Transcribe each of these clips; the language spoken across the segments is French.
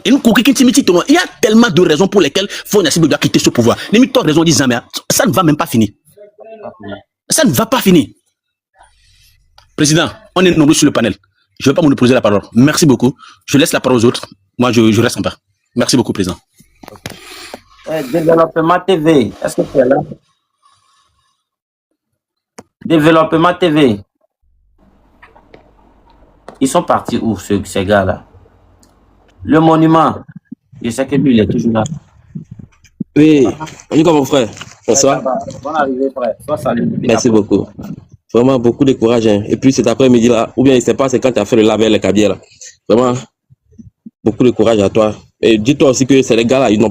Il y a tellement de raisons pour lesquelles Faure Gnassingbé doit quitter ce pouvoir. Les mythes raisons disent mais ça ne va même pas finir. Ça ne va pas finir. Président, on est nombreux sur le panel. Je ne vais pas monopoliser la parole. Merci beaucoup. Je laisse la parole aux autres. Moi, je reste en paix. Merci beaucoup, Président. Développement TV, est-ce que tu es là? Développement TV. Ils sont partis où, ces gars-là? Le monument, je sais que lui, il est toujours là. Oui, on est comme mon frère. Bonsoir. Bonne arrivée, frère. Sois salué. Merci beaucoup. Vraiment, beaucoup de courage. Hein. Et puis cet après-midi-là, ou bien, je ne sais pas, c'est quand tu as fait le laver les cabiers là. Vraiment, beaucoup de courage à toi. Et dis-toi aussi que ces gars-là, ils n'ont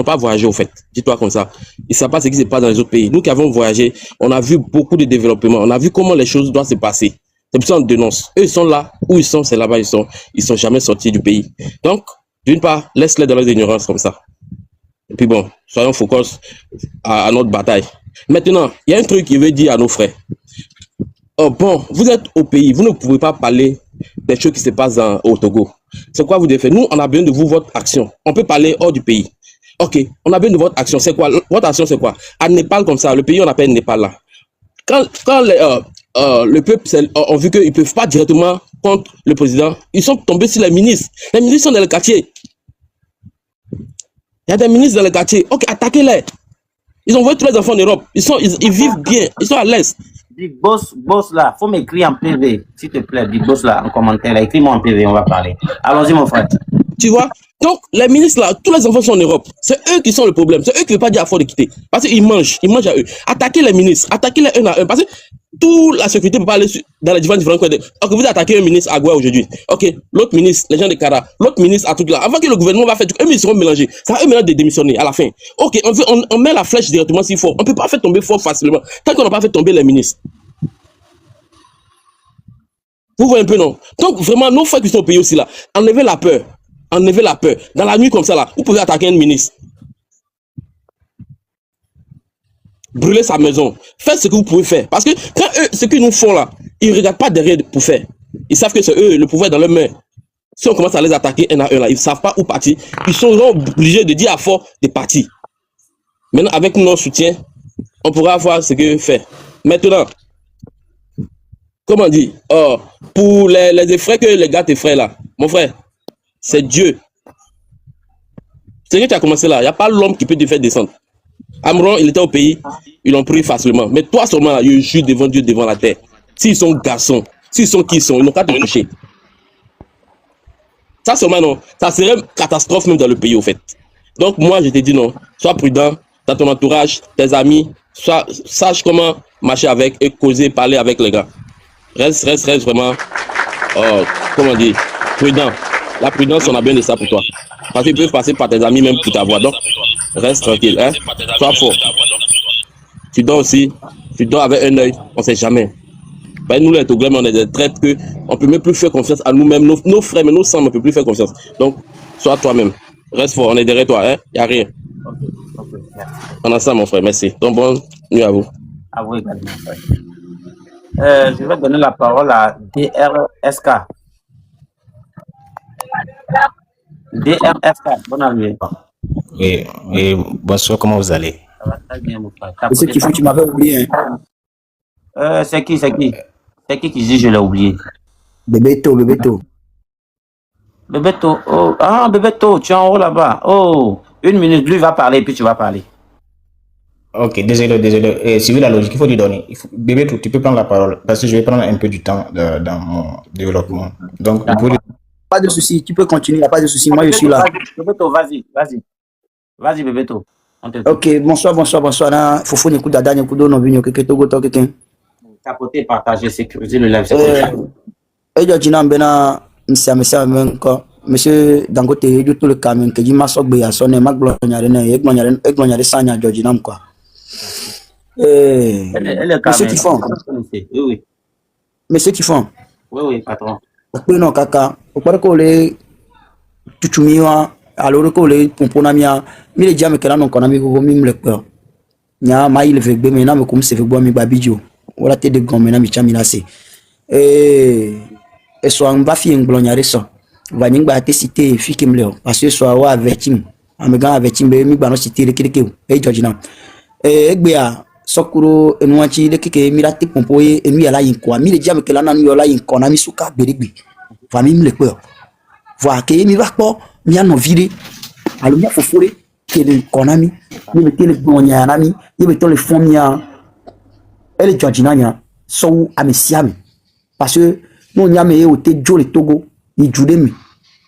pas voyagé au fait. Dis-toi comme ça. Ils ne savent pas ce qui se passe dans les autres pays. Nous qui avons voyagé, on a vu beaucoup de développement. On a vu comment les choses doivent se passer. C'est pour ça qu'on dénonce. Eux, ils sont là. Où ils sont, c'est là-bas, ils sont. Ils sont jamais sortis du pays. Donc, d'une part, laisse-les dans leur ignorance comme ça. Et puis bon, soyons focus à notre bataille. Maintenant, il y a un truc qui veut dire à nos frères. Oh bon, vous êtes au pays, vous ne pouvez pas parler des choses qui se passent au Togo. C'est quoi vous devez faire? Nous, on a besoin de vous, votre action. On peut parler hors du pays. Ok, on a besoin de votre action. C'est quoi? Votre action, c'est quoi? À Népal, comme ça, le pays, on appelle Népal là. Quand le peuple ont vu qu'ils ne peuvent pas directement contre le président, ils sont tombés sur les ministres. Les ministres sont dans le quartier. Il y a des ministres dans le quartier. Ok, attaquez-les. Ils ont envoyé tous les enfants en Europe. Ils vivent bien. Ils sont à l'aise. Big Boss là, faut m'écrire en PV, s'il te plaît. Big Boss là, en commentaire. Écris-moi en PV, on va parler. Allons-y, mon frère. Tu vois? Donc, les ministres là, tous les enfants sont en Europe. C'est eux qui sont le problème. C'est eux qui ne veulent pas dire à Faure de quitter. Parce qu'ils mangent à eux. Attaquez les ministres. Attaquez-les un à un. Parce que toute la sécurité peut pas aller dans les différents coins. Ok, vous attaquez un ministre à Goua aujourd'hui. Ok, l'autre ministre, les gens de Kara, l'autre ministre à tout là. Avant que le gouvernement va faire tout, eux, ils seront mélangés. Ça va eux maintenant de démissionner à la fin. Ok, on met la flèche directement s'il faut. On ne peut pas faire tomber Faure facilement. Tant qu'on n'a pas fait tomber les ministres. Vous voyez un peu, non? Donc, vraiment, nos frères qui sont au pays aussi là, enlevez la peur. Enlevez la peur. Dans la nuit comme ça là, vous pouvez attaquer un ministre. Brûler sa maison. Faites ce que vous pouvez faire. Parce que quand eux, ce qu'ils nous font là, ils ne regardent pas derrière pour faire. Ils savent que c'est eux, le pouvoir est dans leurs mains. Si on commence à les attaquer un à un là, ils ne savent pas où partir. Ils sont obligés de dire à Faure de partir. Maintenant, avec notre soutien, on pourra voir ce que faire. Maintenant, comment dire, pour les effraits que les gars t'effraient là, mon frère, c'est Dieu. C'est que tu as commencé là, il n'y a pas l'homme qui peut te faire descendre. Amron, il était au pays, ils l'ont pris facilement. Mais toi seulement, là, ils jurent devant Dieu, devant la terre. S'ils sont garçons, s'ils sont qui sont, ils n'ont qu'à te toucher. Ça seulement, non. Ça serait une catastrophe même dans le pays, au fait. Donc moi, je te dis non. Sois prudent dans ton entourage, tes amis. Sache comment marcher avec et causer, parler avec les gars. Reste vraiment, comment dire, prudent. La prudence, on a besoin de ça pour toi. Parce qu'ils peuvent passer par tes amis même pour t'avoir. Donc, reste tranquille. Hein? Sois fort. Tu dors aussi. Tu dors avec un œil. On ne sait jamais. Ben, nous, les Togolais, on est des traîtres qu'on ne peut même plus faire confiance à nous-mêmes. Nos frères, mais nos sangs, on ne peut plus faire confiance. Donc, sois toi-même. Reste fort. On est derrière toi. Hein? Il n'y a rien. On a ça, mon frère. Merci. Donc, bonne nuit à vous. À vous également, frère. Je vais donner la parole à DRSK. DRSK, bonne arrivée. Oui, et bonsoir, comment vous allez? Ça va très bien, mon frère. C'est qui tu m'avais oublié. Hein? C'est qui dit je l'ai oublié? Bébéto. Bébéto, oh, ah, Bébéto, tu es en haut là-bas. Oh, 1 minute, lui va parler, puis tu vas parler. Ok, désolé. Et suivez la logique, il faut lui donner. Bébé, tu peux prendre la parole parce que je vais prendre un peu du temps dans mon développement. Donc, vous pouvez... Pas de souci, tu peux continuer, il n'y a pas de souci. Moi, je suis là. Bébéto, vas-y. Vas-y, Bébéto. Ok, bonsoir. Fofo, n'écoute Dada, n'écoute non, venu, Togo, quelqu'un. Capoter, partager, sécuriser le live. Monsieur Dangote, du tout le camion, que dit ma sobe à sonner, ma gloire, Sanya, Georginam, quoi. Mais ceux qui font. Oui. Mais ceux qui font. Oui, patron. Non, kaka. Au pas que les tuchumiwa, alors que les pomponamia, mais les diamants que là, non, qu'on a mis au mime le peur. Nya, ma il veut bien, mais comme c'est fait boire mi babidjo. Voilà, t'es de gomme, mais mi chaminase. Et soit un bafi, un gloire, ça. va ni gba te cité fikim le parce que so wa avertim amega avertim be mi gba no cité le keke e George na egbe a sokuro enuanchi le keke mi la te pompo e enu ya la yin ko mi le jam ke la na nu yo la yin ko na mi suka berigbe va mi le pe voir que mi va po mi a no vire alo mi fofore ke le konami mi be le bonya na mi be to le fond mi a ele George na nya so amesiami parce que nous n'y a mais au Téjo le Togo il joue de mi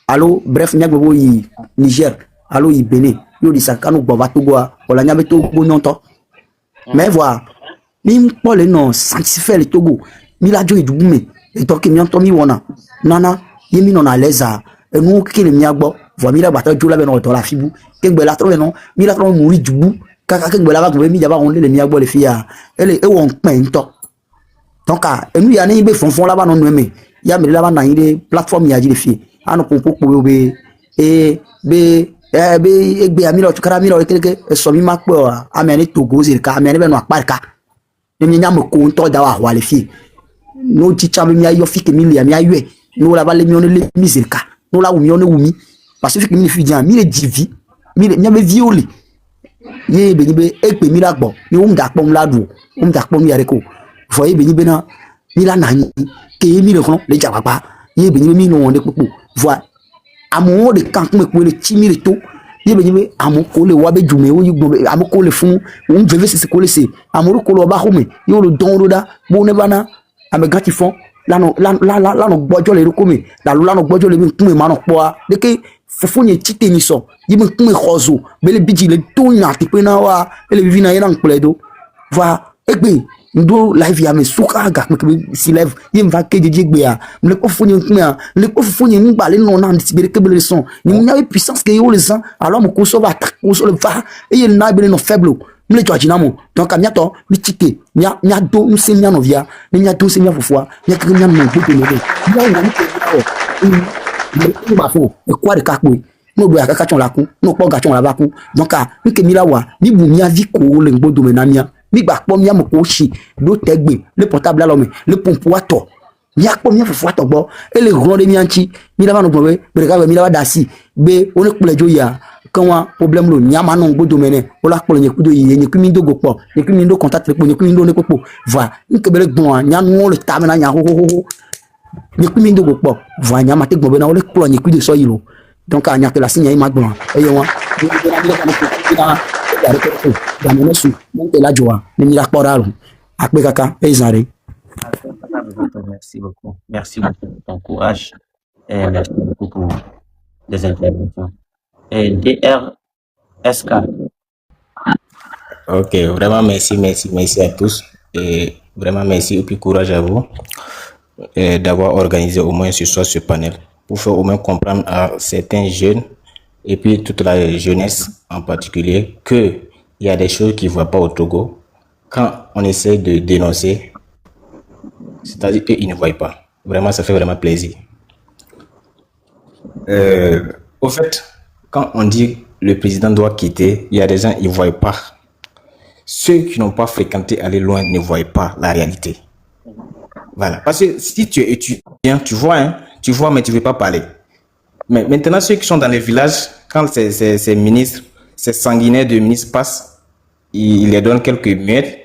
allo bref n'y a que y Niger allo y Bénin yo di ça quand nous bova Togo wala n'y a beto non to mais voilà mi pas le non satisfait le Togo mi la jo idubu me et to ke mi anto mi wona nana yemi non à l'aise et nous ke le mi agbo vo mi la bata jo la be no to la fibu ke gbe la tro non mi la tro muri dubu kaka ke gbe la ba mi jaba on le mi agbo le fia ele e won pen to donc nous y a ni be fonfon là-bas non mais il y a mais là-bas dans les plateformes il y a des filles ah non pour be et be amilo tukara amilo quelque so mi makpo amene Togo zirka amene be no akparka ni nyam ko nto da wa wale filles no chicha mi ayo fike mi le mi aywe no la bale mi on le mi zirka no la wumi on wumi parce que fike mi fi jan mi le divi mi le be violé ye be ni be ekpe mi la gbo ni o mda pom la du o mda pom yare ko voyez béni bena ni la nani ke mi le kon le jababa ye béni mi no de popo voix amo de kan me ko le timi le to ye béni be amo ko le wa be jume o yugbo amo ko le fun o nveve se ko le se amo ko lo ba home yo lo don lo da bo ne bana ame gati fon la no gbojo le ko me la no gbojo le mi kun me ma no po a de ke fufu ni tite ni so yi mi kun me khozo be le biji le to nya ti pe na wa ele vivi na yana nkpledo voix egbe ndo live ya me suka ga me si live yim va ke jeje gbe ya me ko funi nkuma le ko funi ngba le no na ntibere ke bele son ni nya puissance ke yo le sang alors mo ko so va ko so le va e ye na bele no faible me le twaji na mo donc amia to li tike nya do no se nya no via ni nya do se nya fofua nya ke nya no bo de me nya na ni ke ba fo e kwa de ka po no bo akaka chon la ku no po ga chon la ba ku donc mi ke mi la wa ni bu mi avi ko le ngbodo me na mia mi gba po mi amoko chi lo tegbe le portable la lo mi le pompo ato mi akpo mi fufu ato gbo e le ron de mi anchi mi la ma no gbo be ka mi la wa dasi be o ne plejo ya kan wa problème lo nyama no gbodo mene o la polo nyekudo yi nyekumi ndo go po nyekumi ndo contact le po nyekumi ndo ne popo va nke bele gbon nya no le ta me na nya ho nyekumi ndo go po va nya ma te gbo be na o le polo nyekudo so yi lo donc anya ke la sinya yi ma gbon e ye won la joie ni la poralo akbe kaka ezare. Merci beaucoup pour ton courage et merci beaucoup pour les interventions et DRSK. Ok, vraiment merci à tous et vraiment merci et puis courage à vous d'avoir organisé au moins ce soir ce panel pour faire au moins comprendre à certains jeunes et puis toute la jeunesse en particulier que il y a des choses qu'ils ne voient pas au Togo. Quand on essaie de dénoncer, c'est-à-dire qu'ils ne voient pas. Vraiment, ça fait vraiment plaisir. Au fait, quand on dit le président doit quitter, il y a des gens qui ne voient pas. Ceux qui n'ont pas fréquenté aller loin ne voient pas la réalité. Voilà. Parce que si tu es étudiant, tu vois, mais tu ne veux pas parler. Mais maintenant, ceux qui sont dans les villages, quand ces ministres, ces sanguinaires de ministres passent, ils les donnent quelques miettes,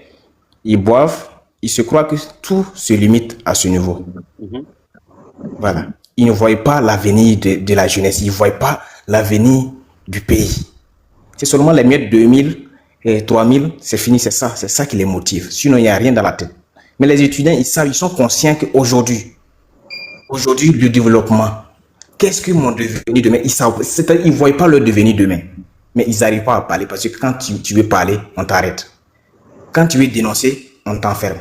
ils boivent, ils se croient que tout se limite à ce niveau. Voilà. Ils ne voient pas l'avenir de la jeunesse, ils ne voient pas l'avenir du pays. C'est seulement les miettes 2000 et 3000, c'est fini, c'est ça qui les motive. Sinon, il n'y a rien dans la tête. Mais les étudiants, ils savent, ils sont conscients qu'aujourd'hui, le développement, qu'est-ce que mon devenir demain? Ils savent, c'est-à-dire ils ne voient pas leur devenir demain. Mais ils n'arrivent pas à parler parce que quand tu veux parler, on t'arrête. Quand tu veux dénoncer, on t'enferme.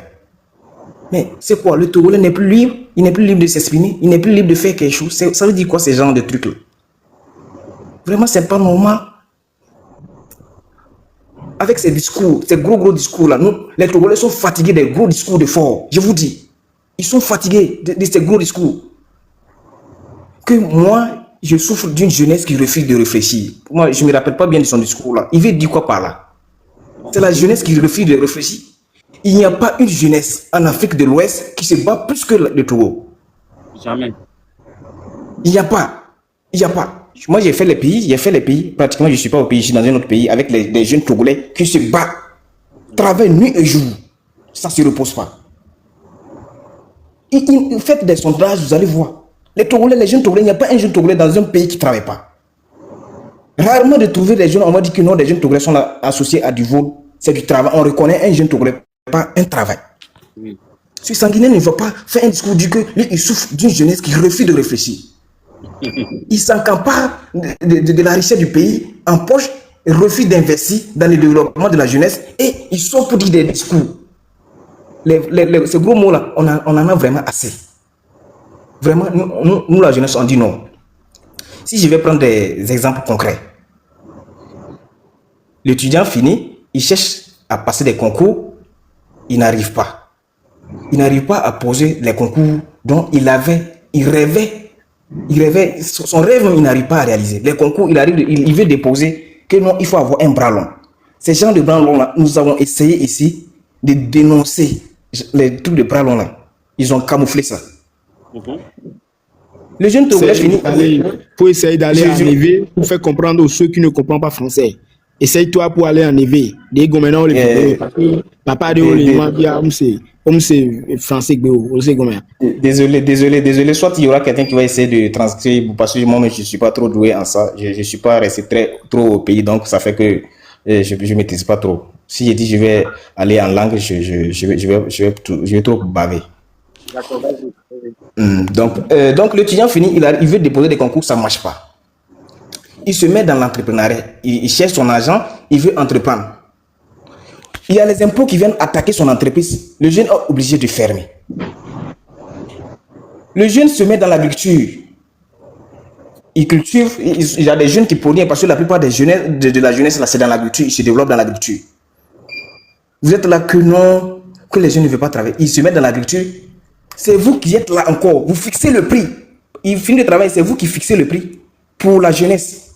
Mais c'est quoi? Le Togolais n'est plus libre, il n'est plus libre de s'exprimer, il n'est plus libre de faire quelque chose. Ça veut dire quoi ces genres de trucs-là? Vraiment, c'est pas normal. Avec ces discours, ces gros discours-là, nous, les Togolais sont fatigués des gros discours de fort. Je vous dis, ils sont fatigués de ces gros discours. Que moi, je souffre d'une jeunesse qui refuse de réfléchir. Moi, je ne me rappelle pas bien de son discours-là. Il veut dire quoi par là? C'est la jeunesse qui refuse de réfléchir. Il n'y a pas une jeunesse en Afrique de l'Ouest qui se bat plus que le Togo. Jamais. Il n'y a pas. Il n'y a pas. Moi, j'ai fait les pays, pratiquement, je ne suis pas au pays, je suis dans un autre pays, avec les jeunes Togolais qui se battent, travaillent nuit et jour. Ça ne se repose pas. Faites des sondages, vous allez voir. Les Togolais, les jeunes Togolais, il n'y a pas un jeune Togolais dans un pays qui ne travaille pas. Rarement de trouver des jeunes, on va dire que non, les jeunes Togolais sont là, associés à du vol, c'est du travail. On reconnaît un jeune Togolais, pas un travail. Oui. Ce sanguinaire ne va pas faire un discours du que lui, il souffre d'une jeunesse qui refuse de réfléchir. Il s'encapare de la richesse du pays en poche, et refuse d'investir dans le développement de la jeunesse et ils sont pour dire des discours. Ces gros mots-là, on en a vraiment assez. Vraiment, nous, la jeunesse, on dit non. Si je vais prendre des exemples concrets, l'étudiant finit, il cherche à passer des concours, il n'arrive pas. Il n'arrive pas à poser les concours dont il rêvait, son rêve même, il n'arrive pas à réaliser. Les concours, il veut déposer, que non, il faut avoir un bras long. Ces gens de bras longs-là, nous avons essayé ici de dénoncer les trucs de bras longs-là. Ils ont camouflé ça. Le jeune Togolais finit. Pour essayer d'aller en EV, pour faire comprendre aux ceux qui ne comprennent pas français. Essaye-toi pour aller en EV. Des gars maintenant, papa de Oléma, c'est français. Désolé. Soit il y aura quelqu'un qui va essayer de transcrire, parce que moi, je ne suis pas trop doué en ça. Je ne suis pas resté trop au pays, donc ça fait que je ne maîtrise pas trop. Si je dis je vais aller en langue, je vais trop baver. D'accord, donc l'étudiant finit, il veut déposer des concours, ça ne marche pas. Il se met dans l'entrepreneuriat, il cherche son argent, il veut entreprendre. Il y a les impôts qui viennent attaquer son entreprise. Le jeune est obligé de fermer. Le jeune se met dans l'agriculture. Il cultive, il y a des jeunes qui produisent, parce que la plupart des jeunes, de la jeunesse, c'est dans l'agriculture, ils se développent dans l'agriculture. Vous êtes là que non, que les jeunes ne veulent pas travailler. Ils se mettent dans l'agriculture. C'est vous qui êtes là encore. Vous fixez le prix. Il finit de travailler, c'est vous qui fixez le prix pour la jeunesse,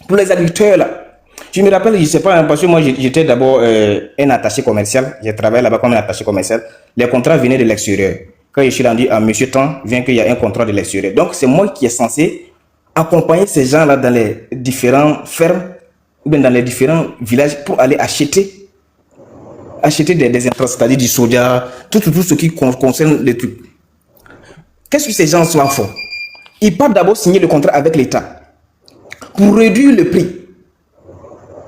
pour les agriculteurs là. Je me rappelle, je ne sais pas, parce que moi j'étais d'abord un attaché commercial. J'ai travaillé là-bas comme un attaché commercial. Les contrats venaient de l'extérieur. Quand je suis rendu à Monsieur Temps, vient qu'il y a un contrat de l'extérieur. Donc c'est moi qui est censé accompagner ces gens-là dans les différentes fermes ou bien dans les différents villages pour aller acheter des intrants, c'est-à-dire du soja, tout ce qui concerne les trucs. Qu'est-ce que ces gens-là font? Ils partent d'abord signer le contrat avec l'État pour réduire le prix.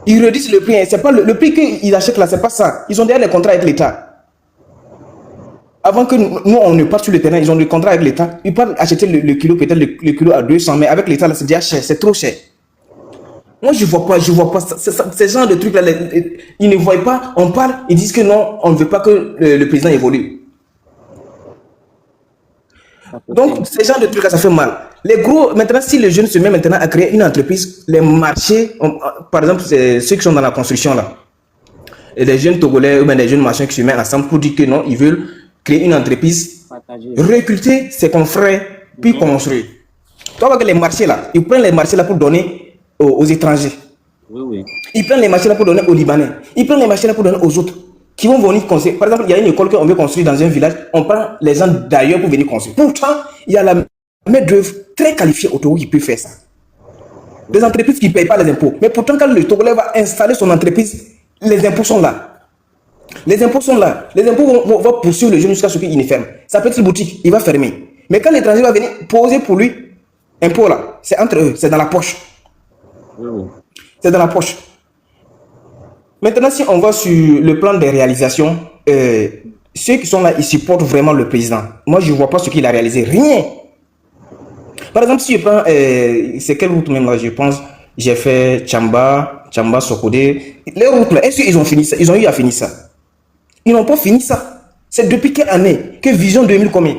Ils réduisent le prix. C'est pas le prix qu'ils achètent là, c'est pas ça. Ils ont déjà les contrats avec l'État. Avant que nous, on ne parte sur le terrain, ils ont le contrat avec l'État. Ils partent acheter le kilo, peut-être le kilo à 200, mais avec l'État, là, c'est déjà cher, c'est trop cher. Moi, je vois pas ces gens de trucs là, ils ne voient pas, on parle, ils disent que non, on ne veut pas que le président évolue. Donc, ces gens de trucs là, ça fait mal. Les gros, maintenant, si les jeunes se mettent maintenant à créer une entreprise, les marchés, par exemple, ceux qui sont dans la construction là, et les jeunes Togolais ou bien les jeunes machins qui se mettent ensemble pour dire que non, ils veulent créer une entreprise, recruter ses confrères, puis construire. Tu vois que les marchés là, ils prennent les marchés là pour donner aux étrangers. Oui. Ils prennent les marchés là pour donner aux Libanais. Ils prennent les marchés là pour donner aux autres qui vont venir construire. Par exemple, il y a une école qu'on veut construire dans un village, on prend les gens d'ailleurs pour venir construire. Pourtant, il y a la main-d'œuvre très qualifiée au Togo qui peut faire ça. Des entreprises qui ne payent pas les impôts. Mais pourtant, quand le Togolais va installer son entreprise, les impôts sont là. Les impôts sont là. Les impôts vont poursuivre le jeune jusqu'à ce qu'il ne ferme. Sa petite boutique, il va fermer. Mais quand l'étranger va venir poser pour lui, impôt là, c'est entre eux, c'est dans la poche. C'est dans la poche. Maintenant, si on va sur le plan des réalisations, ceux qui sont là, ils supportent vraiment le président. Moi, je ne vois pas ce qu'il a réalisé. Rien. Par exemple, si je prends, c'est quelle route même là, je pense, j'ai fait Tchamba, Sokodé. Les routes là, est-ce qu'ils ont fini ça? Ils ont eu à finir ça. Ils n'ont pas fini ça. C'est depuis quelle année? Que Vision 2000 combien?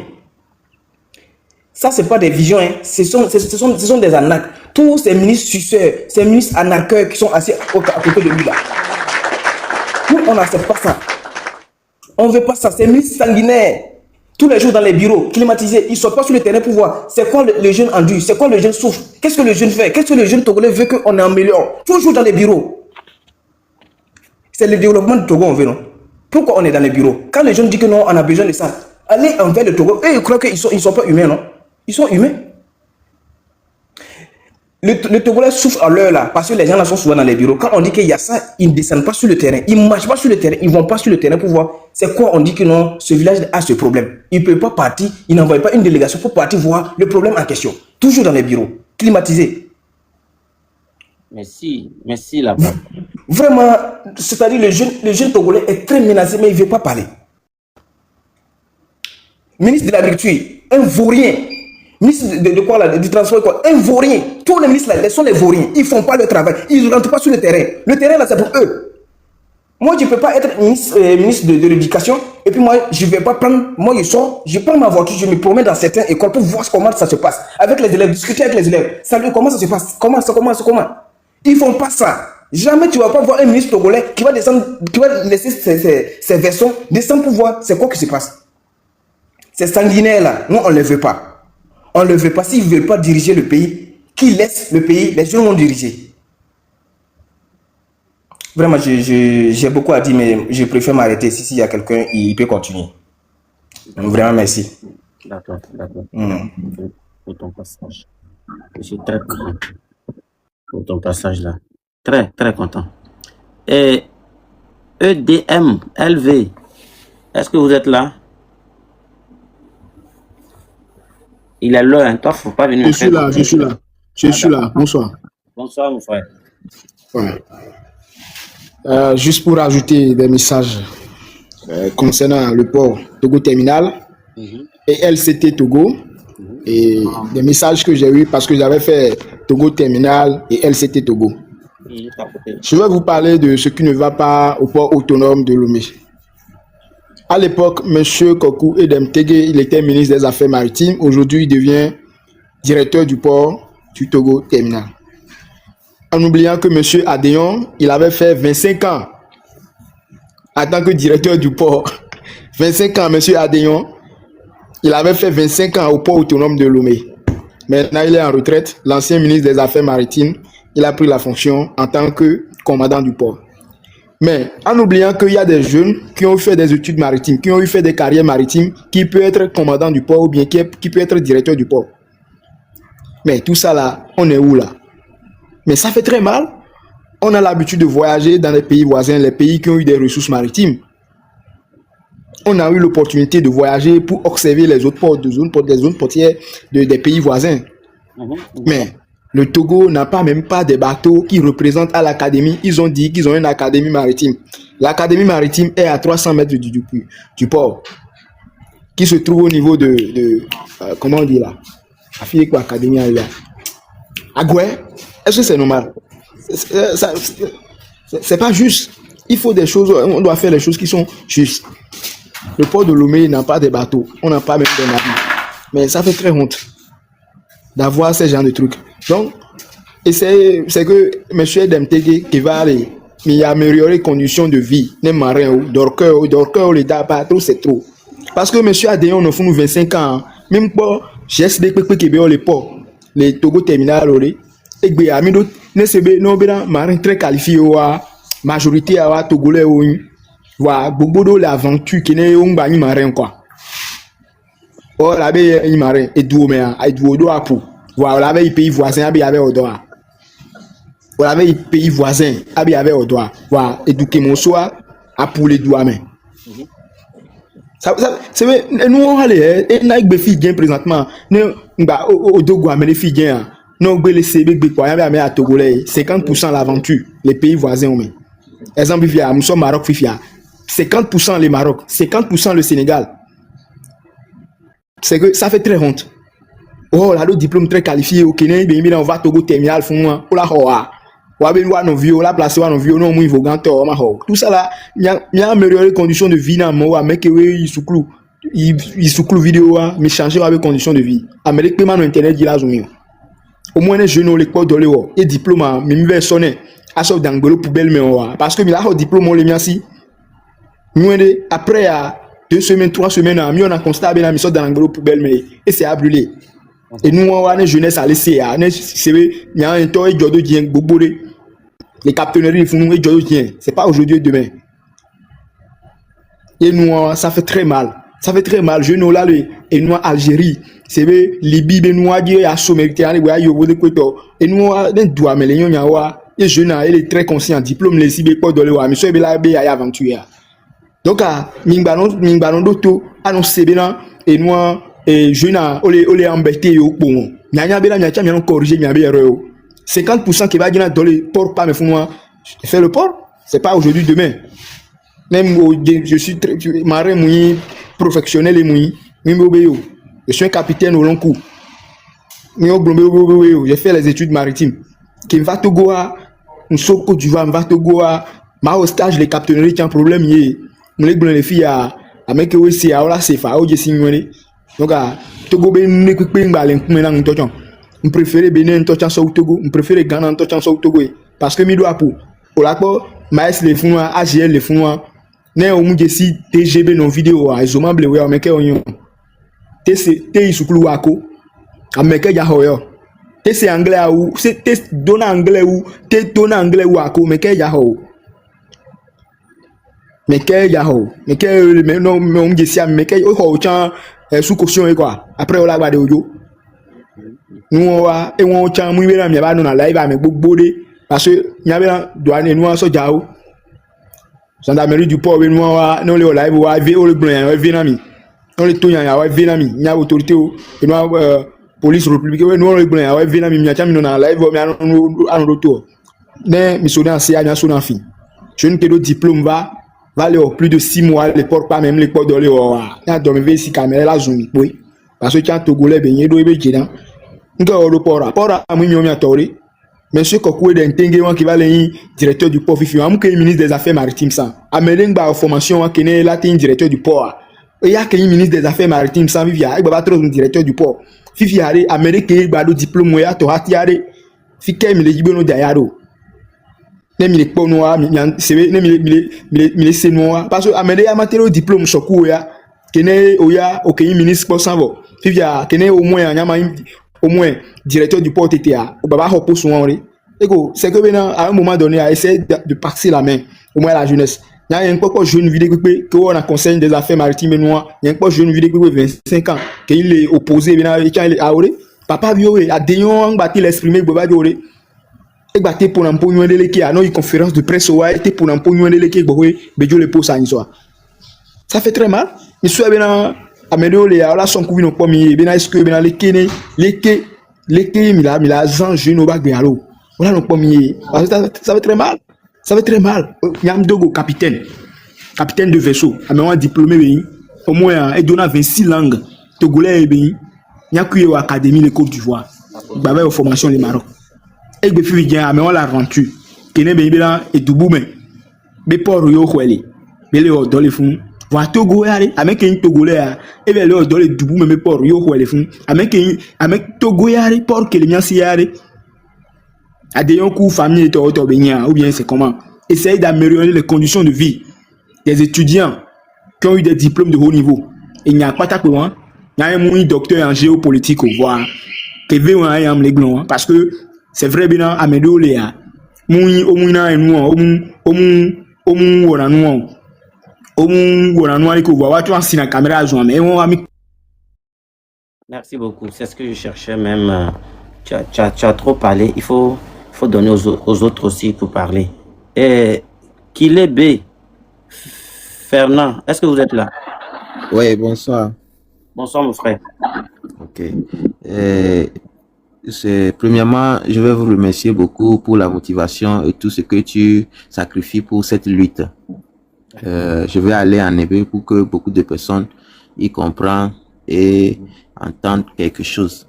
Ça, ce n'est pas des visions, hein. Ce sont des arnaques. Tous ces ministres suceurs, ces ministres anarcheurs qui sont assis à côté de lui là. Nous, on n'accepte pas ça. On ne veut pas ça. Ces ministres sanguinaires, tous les jours dans les bureaux, climatisés, ils ne sont pas sur le terrain pour voir c'est quoi le jeune endure, c'est quoi le jeune souffre, qu'est-ce que le jeune fait, qu'est-ce que le jeune Togolais veut qu'on améliore. Toujours dans les bureaux. C'est le développement du Togo, on veut, non? Pourquoi on est dans les bureaux? Quand les jeunes disent que non, on a besoin de ça, allez envers le Togo. Eux, ils croient qu'ils ne sont pas humains, non? Ils sont humains. le Togolais souffre à l'heure là, parce que les gens là sont souvent dans les bureaux. Quand on dit qu'il y a ça, ils ne descendent pas sur le terrain, ils ne marchent pas sur le terrain, ils ne vont pas sur le terrain pour voir c'est quoi. On dit que non, ce village a ce problème. Il ne peut pas partir, il n'envoie pas une délégation pour partir voir le problème en question. Toujours dans les bureaux, climatisés. Merci là-bas. Vraiment, c'est-à-dire le jeune Togolais est très menacé, mais il ne veut pas parler. Ministre de l'Agriculture, un vaurien. Ministre de quoi là, du transport, quoi, un vaurien. Tous les ministres là, sont les vauriens. Ils ne font pas le travail. Ils ne rentrent pas sur le terrain. Le terrain là, c'est pour eux. Moi, je ne peux pas être ministre de l'éducation. Et puis moi, je ne vais pas prendre. Moi, je sors, je prends ma voiture, je me promène dans certaines écoles pour voir comment ça se passe. Avec les élèves, discuter avec les élèves. Salut, comment ça se passe? Comment? Ils ne font pas ça. Jamais tu ne vas pas voir un ministre togolais qui va descendre, qui va laisser ses vaisseaux descendre pour voir c'est quoi qui se passe. Ces sanguinaires là, nous, on ne les veut pas. On ne le veut pas. S'ils ne veulent pas diriger le pays, qu'ils laissent le pays, les gens vont diriger. Vraiment, j'ai beaucoup à dire, mais je préfère m'arrêter. S'il y a quelqu'un, il peut continuer. Vraiment, merci. D'accord. Pour ton passage. Je suis très content pour ton passage là. Très, très content. Et EDM, LV, est-ce que vous êtes là? Il est là, hein. Toi, faut pas venir. Je suis là. Bonsoir. Bonsoir, mon frère. Ouais. Juste pour ajouter des messages concernant le port Togo Terminal et LCT Togo, et des messages que j'ai eu parce que j'avais fait Togo Terminal et LCT Togo. Je vais vous parler de ce qui ne va pas au port autonome de Lomé. À l'époque, M. Kokou Edem Tegue, il était ministre des Affaires maritimes. Aujourd'hui, il devient directeur du port du Togo Terminal. En oubliant que M. Adéon, il avait fait 25 ans en tant que directeur du port. 25 ans, M. Adéon, il avait fait 25 ans au port autonome de Lomé. Maintenant, il est en retraite. L'ancien ministre des Affaires maritimes, il a pris la fonction en tant que commandant du port. Mais en oubliant qu'il y a des jeunes qui ont fait des études maritimes, qui ont fait des carrières maritimes, qui peuvent être commandant du port ou bien qui peut être directeur du port. Mais tout ça là, on est où là? Mais ça fait très mal. On a l'habitude de voyager dans les pays voisins, les pays qui ont eu des ressources maritimes. On a eu l'opportunité de voyager pour observer les autres ports, des zones portières des pays voisins. Mais le Togo n'a pas même pas des bateaux qui représentent à l'académie. Ils ont dit qu'ils ont une académie maritime. L'académie maritime est à 300 mètres du port, qui se trouve au niveau comment on dit là? Académie Agoué. Est-ce que c'est normal? C'est pas juste. Il faut des choses, on doit faire les choses qui sont justes. Le port de Lomé n'a pas de bateaux. On n'a pas même de navires. Mais ça fait très honte d'avoir ce genre de trucs. Donc, et c'est que M. Demtege qui va aller améliorer les conditions de vie, les marins, d'orqueurs, les trop, c'est trop. Parce que M. Adéon, nous font 25 ans, même pas, j'ai essayé de les ports, les Togo Terminal, et bien, amis d'autres, nous marins très qualifiés, majorité à Togolais, beaucoup de l'aventure qui n'est pas marin, quoi. Oh, là, il y a un marin, et d'où, mais, et d'où, pour. Voilà, les pays voisins, il y avait au droit. Voilà, les pays voisins, il y avait au droit. Voilà, éduquer mon soir, à pour les doigts, mais. C'est vrai, nous, on a les filles bien présentement. Nous, au Dogo, mais les filles bien. Nous, on a les CB, quoi, il y avait à Togolais, 50% l'aventure, les pays voisins, mais. Exemple, nous sommes Maroc, Fifia. 50% les Maroc, 50% le Sénégal. C'est que ça fait très honte. Oh, là, le diplôme très qualifié au Kenya, on va Togo Terminal, fond, la hoa. La place, tout ça là, il y a amélioré les conditions de vie dans le mais il sous vidéo, mais changer avec conditions de vie. Amérique, paiement internet, il a zoomé. Au moins, les jeunes, les quoi, et diplôme, mais il va sonner. À ce d'angolo poubelle, mais parce que il a un diplôme, on les met ici. Après, 2 semaines, 3 semaines, on a constaté la mission dans l'angolo poubelle, mais et c'est à brûler. Et nous, on a une jeunesse à laisser. Il y a un temps, il y a beaucoup de les capitaineries, ils font nous, c'est pas aujourd'hui et demain. Et nous, ça fait très mal. Ça fait très mal. Je nous là et nous Algérie, c'est Libye, nous a dit à Méditerranée, et nous d'un doigt mais les gens et jeune il est très conscient diplôme les cibles pas dans le wa monsieur bela be ya aventure. Donc mingbalon doto annoncé bien et nous et jeune ole embêté au bon. Nyanya bela nyacha mi corriger mi be erreur. 50% qui va dire dans le port pas mais faut moi faire le port, c'est pas aujourd'hui demain. Même je suis très marin mouillé professionnel et mouillé. Je suis un capitaine au long cours. J'ai fait les études maritimes. Qui va Togo à Côte d'Ivoire, va Togo à ma au stage les captaineries qui ont un problème yé. Les filles à mec aussi à la CFA au Jessie. Donc à Togo ben ne coupe pas un maintenant un touchant. On préfère Bénin un touchant sur Togo, on préfère Ghana un touchant sur Togo parce que mi doit pour la quoi maïs les fonds AGL les fonds né au monde ici TGB non vidéo à zomable ouais mais que on te isukulu wako ameke ya hoyo te c'est anglais ou c'est te dona anglais ou te dona anglais wako meke ya ho meke non mais on dit si meke o chan sous caution et quoi après on la va de ojo nous wa e won chan mu bela mi ba no na live ame gbogbo parce que nya bela douane nous so jao gendarmerie du port nous wa no le live wa ve o le blanc ve na mi on le tonya ya wa ve na mi nya autorité o nous police républicaine nous le blanc ya wa ve na mi nya cha mi no na live mi anu retour ne mi so dans c'est nya so na fin je ne que le diplôme va aller plus de 6 mois les ports pas même les ports dans le wa ya dormi ve si caméra la zoom oui parce que tu as togolais ben do be jidan ngo le port amu mi atori monsieur Kokoué d'Intengue qui va le directeur du port fifi amu que ministre des affaires maritimes ça amelen ba formation qui est là directeur du port et il y a que ministre des affaires maritimes ça vivia et ba trop directeur du port fifi ari américain ba do diplôme ya to hatiare fi ke mi le jibono diaro ne mi le pono a mi c'est ne mi c'est noa parce que américain amateur diplôme sokou ya kene oya okeyi ministre pour s'en va fivia kene au moins nyama au moins directeur du port TTA ou baba hopo soirée ego c'est que maintenant à un moment donné à essayer de passer la main au moins la jeunesse il y a un peu jeune vidéo que on a conseil des affaires maritimes noires il y a un peu jeune vidéo 25 ans qu'il est opposé maintenant il est aoré papa violé a déyon bâti l'exprimer baba violé et bâti pour un peu de l'équipe à une conférence de presse ou était pour un peu de l'équipe boy bejo le pose à une soir ça fait très mal. Mais soit bien amélioré les là son coup non pas mi bien est-ce que bien les kene mi la Jean jeune au bac de allo voilà non pas mi ça fait très mal Nyam Dogo capitaine de vaisseau un diplômé bien au moins et donne 26 langues togolais bien nya kuye au académie de Côte d'Ivoire baba aux formations les Maroc et be fi bien mais on la rendu kene bien et Duboumé be port yo kweli be le dans les fonds wa Togo yare avec un Togolais et bien là dans les Dubou même port yo ko les fun avec Togo yare port que les miens si yare a des coup famille to benya ou bien c'est comment essayer d'améliorer les conditions de vie des étudiants qui ont eu des diplômes de haut niveau et il n'y a pas tape hein il y a un docteur en géopolitique au voir que veut un les blancs parce que c'est vrai bien améliorer mui au muna et nous au mu Merci beaucoup. C'est ce que je cherchais même. Tu as trop parlé. Il faut donner aux autres aussi pour parler. Et Kile B. Fernand, est-ce que vous êtes là? Oui, bonsoir. Bonsoir mon frère. Ok. Premièrement, je vais vous remercier beaucoup pour la motivation et tout ce que tu sacrifies pour cette lutte. Je vais aller en hébreu pour que beaucoup de personnes y comprennent et entendent quelque chose.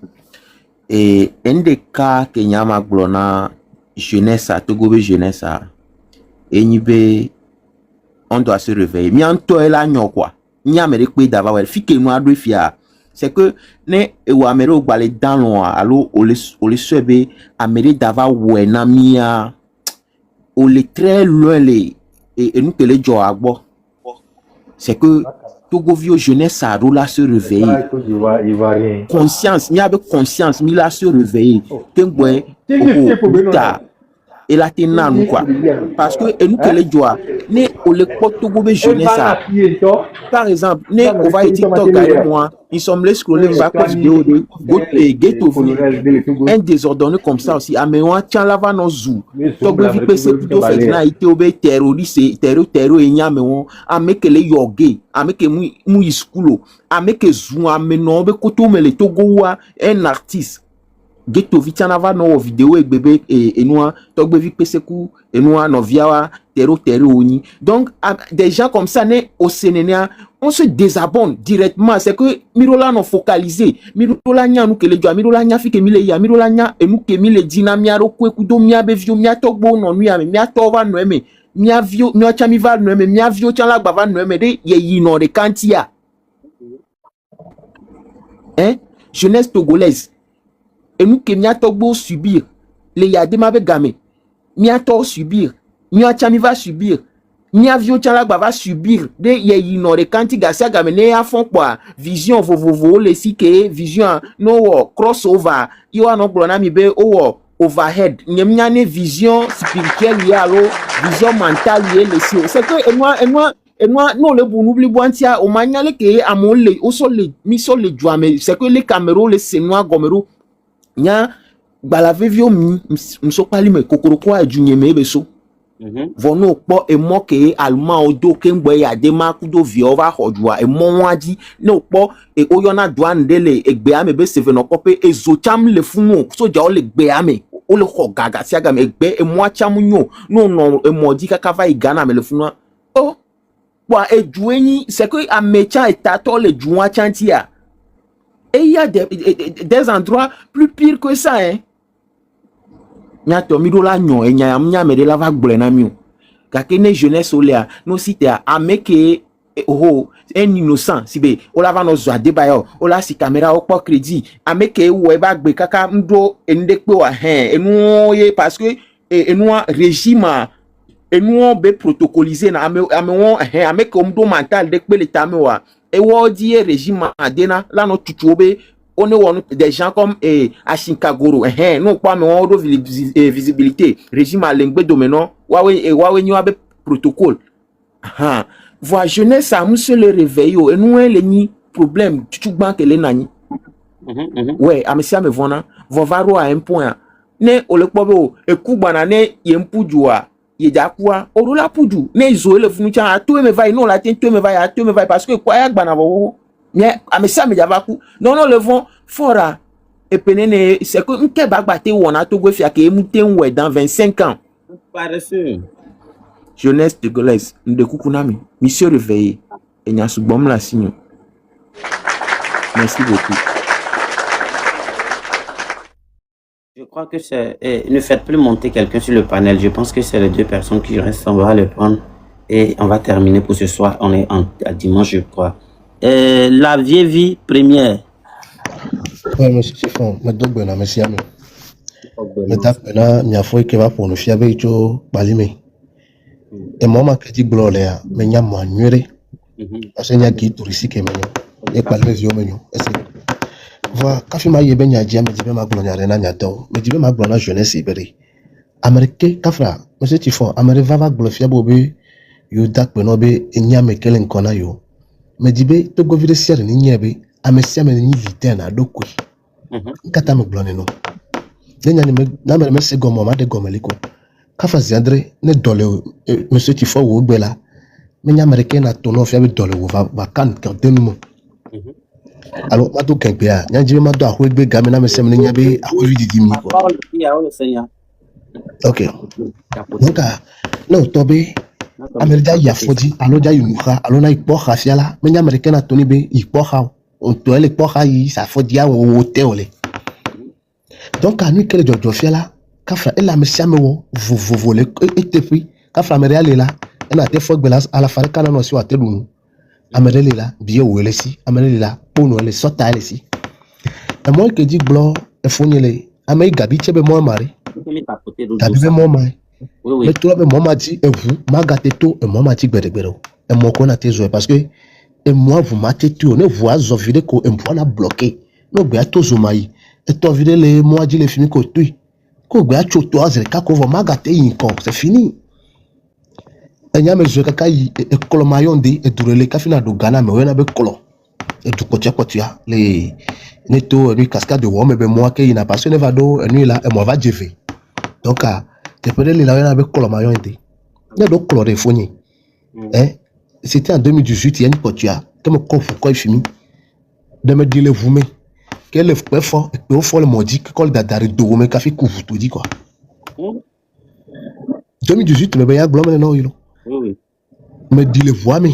Et un des cas que n'y a ma glona jeunesse à Togo jeunesse à et on doit se réveiller. Mais en toi là n'y a quoi? N'y a mais quoi d'avoir fait que nous a deux filles. C'est que ne ou améré au balai dans l'eau alors au les sebe améré d'avoir ouais namia au les très loin les et nous que les gens à boire, c'est que Togo vieux jeunesse ça roule se réveiller. Conscience, il y avait conscience, mais là se réveiller. Et là t'es nan quoi. Parce que nous que les gens, ne au le Togo be jeunesse ça. Par exemple, né on va TikTok avec moi, ils sont les scroller va pas vidéo de ghetto un désordonné comme ça aussi. Améwa tiens là va nos zou. Togo vi pese plutôt fait na ité obe terroriste terror enya mewo ameke le yoge ameke mu iskulo ameke zou ameno be koto me le Togo wa un artiste ghetto vitiana va no vidéo et bébé et noa togbe vi peseku et noa no viawa terro oni. Donc des gens comme ça né au Sénégal on se désabonne directement. C'est que mirola no focalisé mirola nya nous que les joa mirola nya fi ke mile ya mirola nya et nous que mile dina miaro ko ku do mia be vio mia togbo no nu ya mia tova no eme mia vio mia chami va no eme mia vio chan la gba no eme de ye yi no de kantia hein jeunesse togolaise. Et nous que mia togbo subir les yadema be game mia to subir mia chami va subir mia vio chala va subir de ye inore kanti gasa game ne ya fon kwa vision vovovo le sike vision no crossover yo no blona mi be o overhead nyemnya ne vision spirituelle ya lo vision mentale ye le si c'est que et moi non le bon oubli boantia o manyale ke amole o so le mi so le joame c'est que les caméras les senois gomero nya balave vio mso pali me kokoroko a junye me beso vono po e mo ke alma odo ke ngbe ya de ma kudo vi over hodwa e mo waji no po e oyona douane dele egbe ame be seve no kope e zocham le funu so ja o le gbe ame o le ho gaga si aga me egbe e mo acham nyo no e mo di kaka va igana me le funu o wa e jueni c'est que amecha etato le juwa chantia. Et il y a des endroits plus pires que ça, hein. Nyato mirola nyo e nya me de la va gblena mi. Ka ke ne jeunesse olia no site a ameke oh un innocent si be o la va no zo adebayo o la si caméra o po crédit ameke wo e ba gbe kaka ndo ende pe wa enu ye parce que enu régime enu be protocoliser na ameke omdo mental de pe l'état me wa et wo di régime adena la no tutuobe on est des gens comme Ashinkagoro non pas mais on visibilité régime à l'engbe doménon wawe nyo abe protocole voix jeunesse a monsieur le réveil et nous les ni problème tu banque les nani ouais amesia me vona vovaro à un point ne o le pobo e kubana ne yempujua yejakua orola puju ne izo le funucha atu me vai non la tento me vai parce que quoi ya gbana wo mais amesia me javaku non le vont fora et penene c'est que nke bagbate wona to go fia ke muten we dans 25 ans paresseux jeunesse de Golès de kukunami monsieur réveillé et nya subom la signo. Merci beaucoup. Je crois que c'est... ne faites plus monter quelqu'un sur le panel. Je pense que c'est les deux personnes qui restent. On va les prendre et on va terminer pour ce soir. On est à dimanche, je crois. La vieille vie première. Oui, monsieur Chiffon. Je suis bien, monsieur. Je suis bien, je suis bien, pour nous faire avec vous, Balime. Et moi, je suis bien, mais je suis bien. Parce que je suis bien, je suis bien. Et Balime, je suis bien. Voilà, quand je suis bien, je suis bien, je suis bien, je suis bien, je jeunesse iberi. Américain, kafra, monsieur Chiffon, Américain va glorifier bobe, yo dak benobe, enyame kelen kona yo. Mais dibe, to go vide sier ni nyebe, amesia me ni vite na dokwe. Kata me glone no. Denya ni na me se gomo ma de gomeliko. Kafa ziandre ne dole monsieur Chiffon wo gbela. Mais Américain na tono fia be dole wo va kan ka denmo. Alors, je suis un peu ok. Donc, non, Tobe, Américain, il y a Fodi, alors il y a une moucha, alors il y a une porte à la mais Américain a tenu bien, il porte on doit les portes à ça Fodi à au hôtel. Donc, à nous, quel est le fiala, Kafra, elle a mis ça, vous volez, et depuis, Kafra, Américain est là, elle a été fort à la farine, quand on a su à Telou. Américain est là, bien où elle est si, Américain est là, pour nous, elle est sortie, elle est si. Et moi, qui dis blanc, et fourni, Américain, Gabi, tu es moi, Marie. Gabi, moi, Marie. Mais toi, moi, m'a dit, et vous, m'a gâté tout, et moi, m'a dit, bédébéro. Et moi, qu'on a tes jouets, parce que, et moi, vous m'avez tout, ne voit, vous avez dit qu'on a bloqué. Non, bien, tout, vous m'avez. Et toi, vous les moi, dit les films que tu, qu'on a tout, toi, c'est le cas qu'on va m'a gâté, c'est fini. enya me zo kaka yi ekolo mayonde edurele kafina do Ghana me wena be kolo edu kotia le neto lui cascade de wome be moi ke ina passion va do nu là et moi va jefe donc te pele le la wena be kolo mayonde ne do kolo de foni c'était en 2018 il y a une kotia que me kofu ko fini de me dire vous mais quel le peu fort et peu fort le modi que col dadari do me kafi kufu to dit quoi 2018 me be ya glome no yilo Oui. me dit le voix mais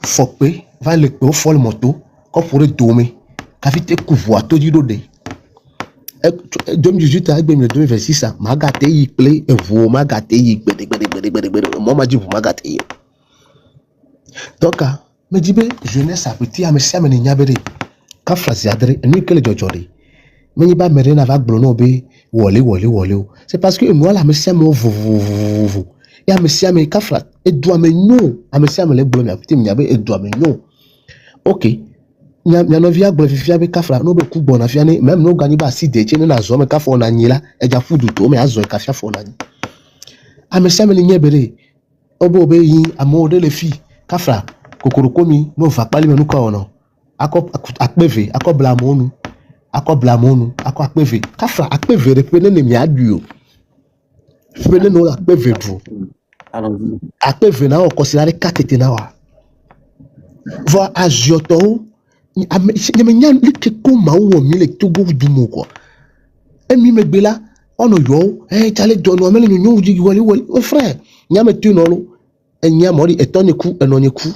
faut que va le peu fort le moto ko pour domé kafi te kufu to dit do de 2018 avec 2026 ma gâté y play et vous ma gâté y moi m'a dit vous ma gâté donc me dit be jeunesse a petit a me sia me nya bere ka frase adre ni kele jojori me ni ba mere na va gblono be wole c'est parce que moi la me sia me vous ya me sia me ka fra e doit me no a me sia me le gblono petit nya be e doit me no OK nya no via gblo fifia be ka fra no be ku bona fia ni même no gani ba si de che na zo me ka fo na nyila e ja fudu to me azo ka fia fo na ni a me sia me nya bere obo be yin amo de le fi kafra kokoro komi no va pali menu ka ono akpeve akoblamonu ako akpeve kafra akpeve repene ne mi adu repene no akpeve du akpeve na o considérer katete na wa vo azioto ni me nya like ko ma wo mi le togo du mo ko emi me gbe la ono yo chale dono amele nyu ji wali frère nya me tu no lo enya mori etone ku enonye ku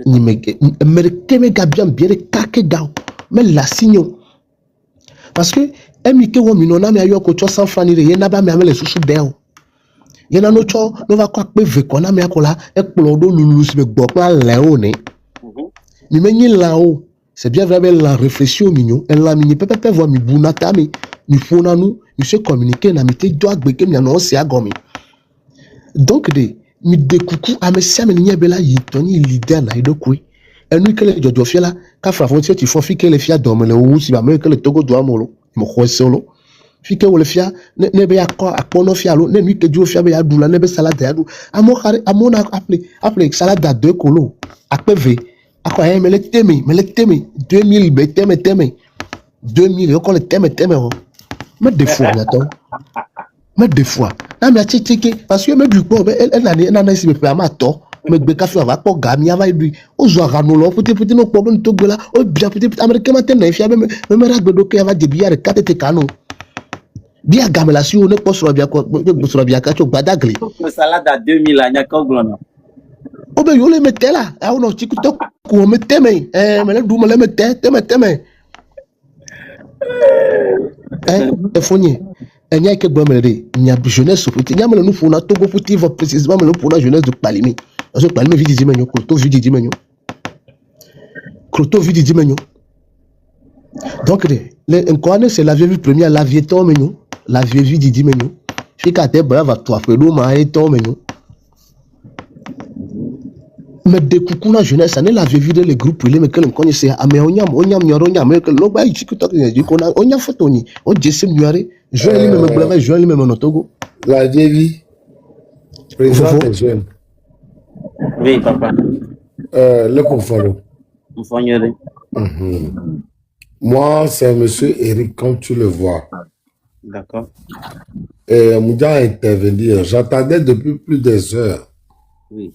ni me gabian bien kake gao mais la signo parce que emi ke wo mi no na me ayo ko 100 francs ni re na ba me amele susu bel ye na no cho no va kwa pe ve ko na me akola e plo do lulu si be gbo pa le o ni mi me nyi la o c'est bien vrai la réflexion mignon elle la mini pepe voir mi bunata mi ni fona nu mi se communiquer na mi te do agbe ke mi na no se agomi donc mi de kuku ame siame ni bela yi toni leader na ido kwe enu kele jojo fiela ka fra frontier ti fo fi kele fia dom le wu si ba me kele togo do amolo mo ko solo fi ke wole fia ne be yakko akpono fia lo ne mi ke jo fia be ya dula ne be salade ya du amo na appelé salade à deux kolo akpeve ako e mele teme 2000 be teme 2000 yo ko le teme o me de fou attends mais des fois na mi atitike parce que me du po elle na si me pe amato me gbe ka fi va po ga mi ava du o zo ara no lo puti no po no to gbe la o bia puti americain ma ten na fi me ra gbe do ke ava de bia re katete kanu bia gamela si o ne po so bia ka to gbadagli Salade à 2000 anya ko glona. o be yo le metela a no TikTok ko me teme me le du me le mete teme e fonye enya ke gbo mere nya jeunesse petit nya me no funa togo petit va précisément me no funa jeunesse de palimi parce que palimi vidi menyo kroto vidi menyo donc le nkwane c'est la vieille première la vieille to menyo la vieille vidi menyo fika te brava toi pedo ma e to menyo mais de kukuna jeunesse ane la vieille vide les groupes les mekel nkone c'est ame onyam nyoro nyam mekel no ba TikTok ni ko na onya photo ni o jesse nyare je lui même blama je lui même Togo la vieille président des jeunes. Oui, papa. Le confort. Moi, c'est monsieur Eric, comme tu le vois. D'accord. Et Moudia a intervenu. J'attendais depuis plus des heures. Oui.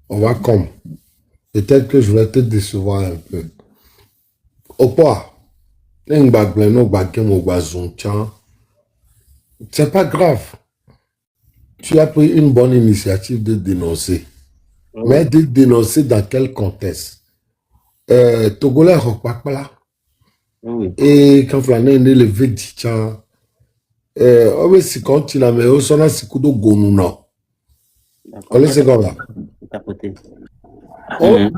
On va comme. Peut-être que je vais te décevoir un peu. Au point. C'est pas grave. Tu as pris une bonne initiative de dénoncer. Oui. Mais de dénoncer dans quel contexte? Togolais Rokpakpala. Oui. Et quand on a élevé Dichan, si quand tu l'as mis au son asikudo gonuna. On laisse comme ça.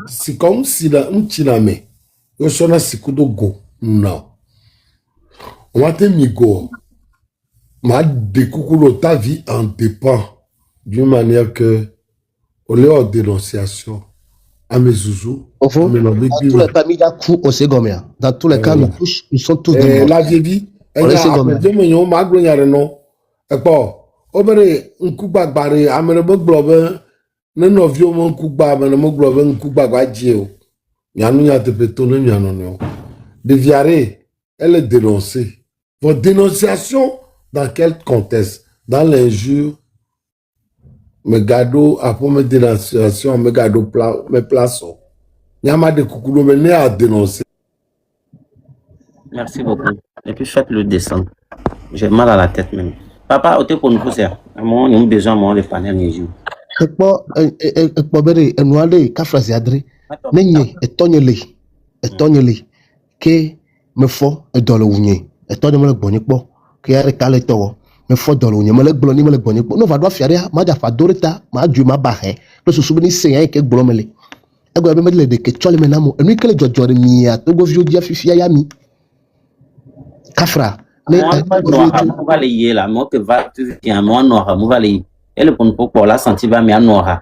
C'est comme si la untiname au son asikudo gonuna. On va te migo. Ma découvre ta vie en dépend d'une manière que, au lieu de dénonciation, à mes zouzous, dans tous les cas, il y a coup au Ségomia. Dans tous les cas, ils sont tous des la vieille vie, elle a deux millions, ma gloire, non. Et pas, Obere nkuba gbare amene megblɔ be ne nɔviwo me nkugba amene megblɔ be nkugba gba dzi o. Mianu nyateƒe ne mianɔnɔewo. Deviare, elle est dénoncée. Votre dénonciation dans quel contexte? Dans l'injure, me gado après mes dénonciations, me gado mes places. Nyama de Koukoulou me à dénoncer. Merci beaucoup. Et puis faites-le descendre. J'ai mal à la tête même. Papa, au pour nous pousser. À un moment, nous avons besoin de panel les jours. Ekpo bere enuale kafrasi adre. Nenye etonyele ke me fo edole wunye. Etonye me le gbonye kpo ke ya rekale towo. Me fo dole wunye me le gblo ni me le gbonye kpo. No va do afiare ma ja fa dorita ma ju ma ba he. Lo susu ni se yan ke gblo mele. Ego ebe me le de ke chole me namo. Enu kele jojore mi ya to go vio dia fifia ya mi. Kafra ne on va les y là moi que va tu viens moi noir moi va les et le pour la sentir va mi noir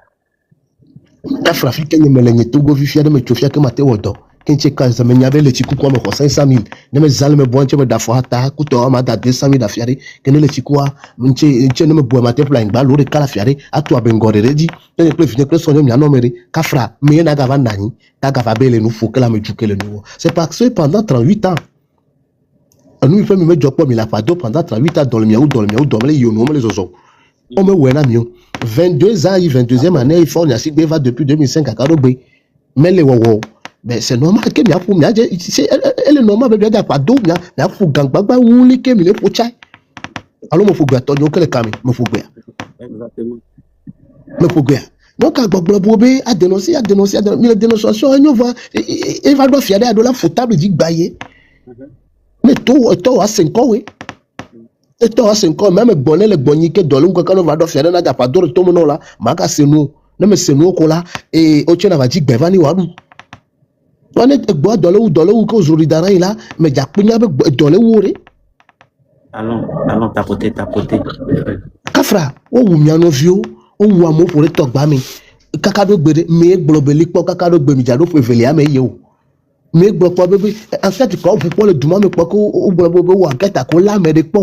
Kafra fi kenye melenye to go fifia de me chofia ke mate wodo kenche kaza me nyabe le chiku kwa me ko 500,000 ne me zale me bonche me da fo hata ku to ma da 200,000 da fiare kene le chikua nche ne me bo mate plan gba lori kala fiare atu abengore reji ne ple fine ple sonyo mi anomere Kafra me na ga va nani ta ga va bele nu fo kala me jukele nu c'est parce que pendant 38 ans nous il fait me job pour me la pado pendant 38 ans dans le miaou les yono les ozo on me wena mio 22 ans 22e année il faut nyasi va depuis 2005 à Karogbe mais les wowo ben c'est normal que mia pour mia c'est elle est normal be da pado mia fu gangbagba wuli ke mi le pochai alors mo fu gba to ke le kami mo fu gba exactement mo fu gba donc à gbogbo be a dénoncer mais la dénonciation on va il va doit fier à de la fautable dit bailler mais toi à 5 ans oui et toi à 5 ans même bonnet le bonique dans le quand on va doit faire na pas d'or tout mon là maka c'est nous même c'est nous ko là et au tien va dire ben vani wadu on est bois dans le ko zuri dara là mais japunya be dans le wore allons tapoter Kafra o wu mi anovio o wu amo pour to gba mi kakado gbere me globally po kakado gbe mi jado fo evele ame ye o me gbo po bebe en fait ko pour le duma me po ko o gbo bebe wa keta ko la me de po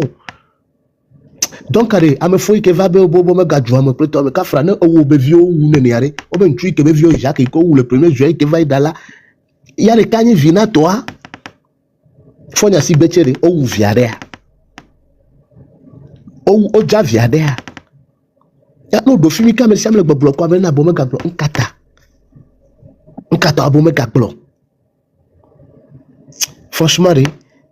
donc allez ame foi ke va be bobo me gadu ame preto me Kafra ne o be vio wu ne niare o be ntui ke be vio Jacques ko wu le 1er juillet ke va idala ya le kanyi vina toi fonya si bechere o wu viare o ja viade ya no do fimi kamel siam le gbogbo ko ave na bo me gaglo nkata abo me gaglo franchement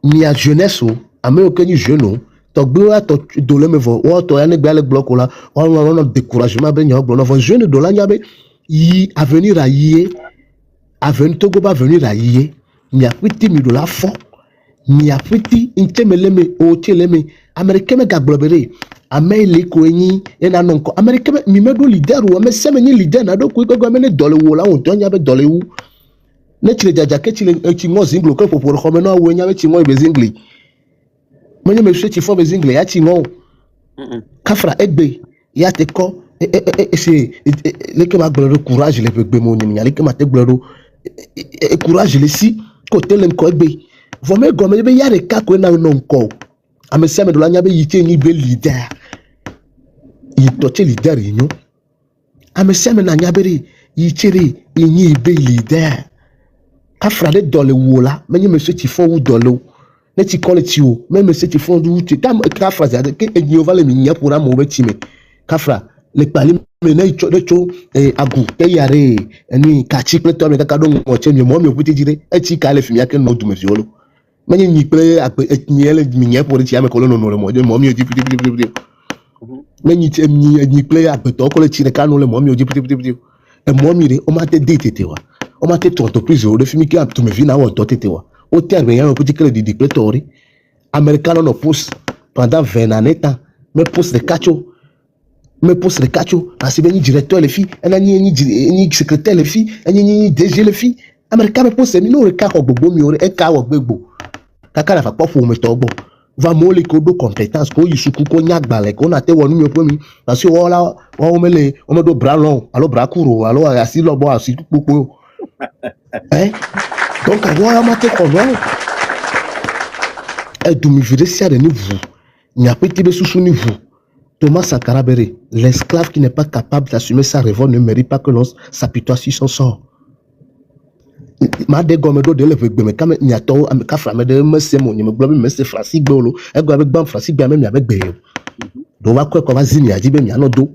mi a jeunesse o ame o kenyi jeune to gbe wa to do le me vo o to ya ne gba le bloc la on découragement be nya gbo no vo jeune do la nya be yi avenir a yi avenir to go ba venir a yi mi a piti mi do la fo mi a piti intemeleme o teleme américain me gaglobere amele ko yin ena nonko américain mi me do leader o me se me ni leader na do ko go me ne dole wo la on to nya be dole wu ne chile jaja ke chile chi mo zinglo ko poporo ko me no wo nya be chi mo be zingli me ne me se chi fo be zingli ya chi mo Kafra egbe ya te ko c'est le que ma gloro courage le be mo ni le que ma te gloro courage le si ko tele ko egbe vo me go me be ya re ka ko na nonko ame se me do la nya be yite ni be leader yi to che leader yin ame se me na nya be yitire yin be leader Kafra de dole wo la me ni me se ti fo wu dole ne ti kole ti o me se ti fo du ti tam Kafra za de ke enyo vale mi nya pour mo be ti me Kafra le pali me na icho de cho agu ke yare eni ka chi pleto me ka do mo che mi mo mi oputi jire e ti ka le fi mi ake no du me fi olo many ni play at niele minya pour ti ame kolo no le mo mi oji piti many ni play at to ko le ti ka no le mo mi oji piti e mo mi re o ma te date te wa o ma te to entreprise o le fi mi ki ap to me vi na wo to te wa o te arbe yan o petit credit di pletori americano no post pendant 20 ans temps me post de cacho asi be ni directeur le fi ena ni secrétaire le fi ni DG le fi america me post mi no re ka ko gbogbo mi o re e ka wo gbegbo kakara fa pofu me togbo va mole ko do compétence ko yisuku ko nyagbale ko na te wonu mi opo mi parce que wala o mele o me do bras long alo bras court alo asi lobo asi popo donc wala ma te ko non e du mi vire sia de ni vous nya petit be susu ni vous Thomas Sankara Béré, l'esclave qui n'est pas capable d'assumer sa révolte ne mérite pas que l'on s'apitoie sur son sort. Ma de gomme do de le veut me quand il y a tôt am ka frame de me c'est mon me globe me c'est Francis Bolo e go avec ban Francis bien même avec be do va quoi va zini a dibe mi anodo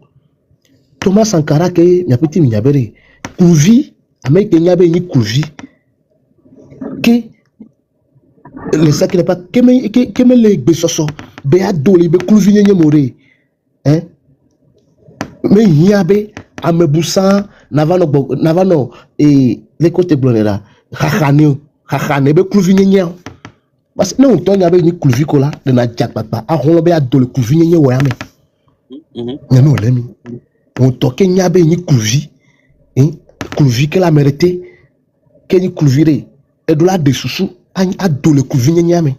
Thomas Sankara ke nya petit mi nyabere kuvi ame ke nyabe ni kuvi ke le ça qui n'est pas que me le gbe soso be adoli be kuvi nyenye more hein mais nyabe amebusa navano et les côtés blonera khane be kuvi nyenye parce que non to nyabe ni kuvi kola de na jakpapa a hon be adoli kuvi nyenye wo ame nyano lemi on to ke nyabe ni kuvi hein kuvi que la mérité que ni kuvire et de la de susu adoli kuvi nyenye ame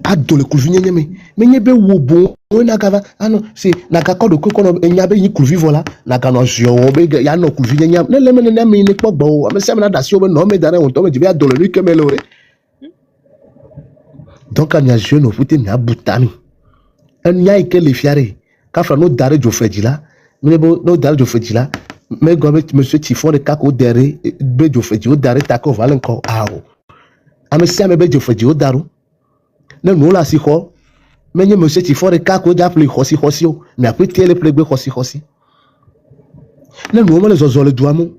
adole kuvi nyenye me nyebe wo bon na kava ano si na kakodo ko kono nyabe yi kuvi vola na kano zio be ya no kuvi nyenye ne le me ne mi ni pogbo ame se me na dasi obe no me dare on to me jibe adole ni kemele ore donc anya jeune no futi na butami en nya ike le fiare ka fra no dare jo fejila me bo no dare jo fejila me go monsieur Tifon de kako dere be jo fejilo dare tako valen ko awo ame se me be jo fejilo daru ne nous la si ho mais ne monsieur Tifon de kako d'appli hosi o mais après tele plegbe hosi ne nous les zozo le douamo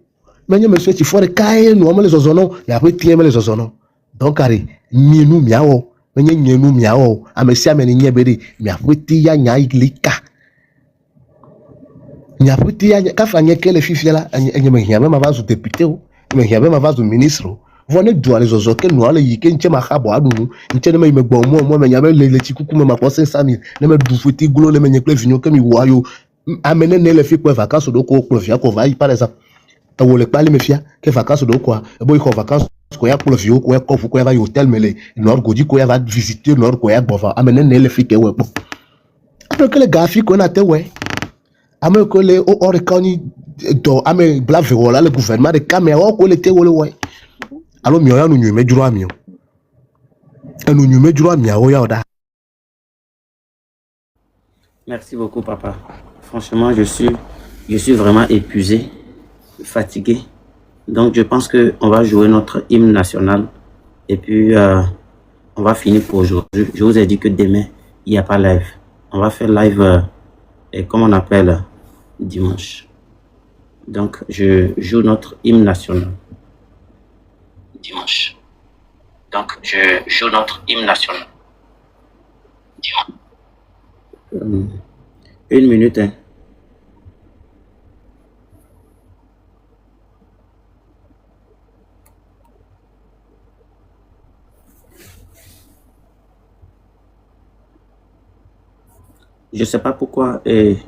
mais ne monsieur Tifon de kae nous les zozo non et après tieme les zozo non donc ari mienu miawo mais ne mienu miawo amesi ameni nyeberi mais après tia nya ilika nya après tia ka fanya kele fifiela enye me hiame ma vazu député o me hiame ma vazu ministre vone doit les zozo que nous allons y que nche ma khabo adu nche me me gbo mo me nyabe le chikuku me ma ko 500,000 ne me du futi glo le me nyekle vinyo ke mi wayo amene ne le fi ko vacances do ko via ko va par exemple e wo le pali me fia ke vacances do ko e boy ko vacances ko ya ko vio ko ko fu ko ya va hôtel mele nord godi ko ya va visiter nord ko ya bova amene ne le fi ke we po après que le gars fi ko na te we ame ko le o rekoni do ame blave wala le gouvernement de caméra ko le te wo le we alors mio ya no nyume djuro amio enu nyume djuro amia o ya oda. Merci beaucoup, papa. Franchement, je suis vraiment épuisé, fatigué. Donc, je pense qu'on va jouer notre hymne national et puis on va finir pour aujourd'hui. Je vous ai dit que demain, il n'y a pas live. On va faire live, et comme on appelle, dimanche. Donc, je joue notre hymne national. Dimanche. Donc, je joue notre hymne national. Dimanche. 1 minute, hein. Je sais pas pourquoi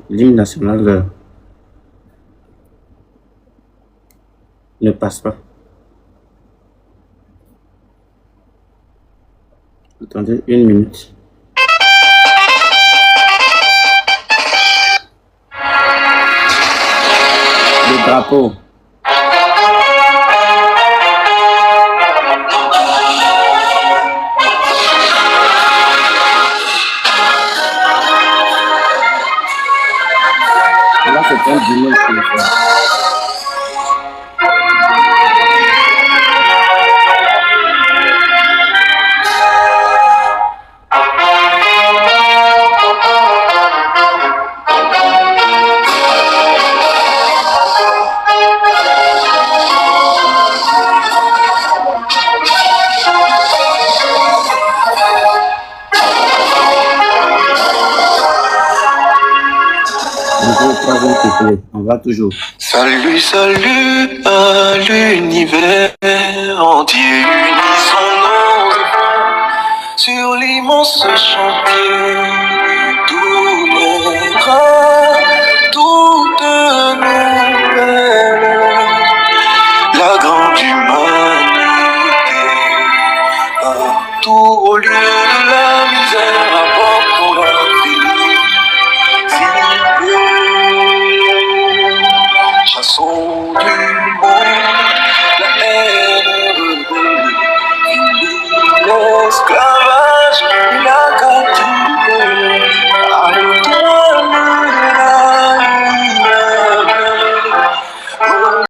l'hymne national ne passe pas. Attendez 1 minute. Le drapeau. Là, c'est un dimanche qu'il faut. On va toujours. Salut, salut à l'univers entier, unissons nos efforts sur l'immense chantier. Tout naîtra, toute nouvelle, la grande humanité. Partout au lieu de la misère, apportons la félicité. Chassons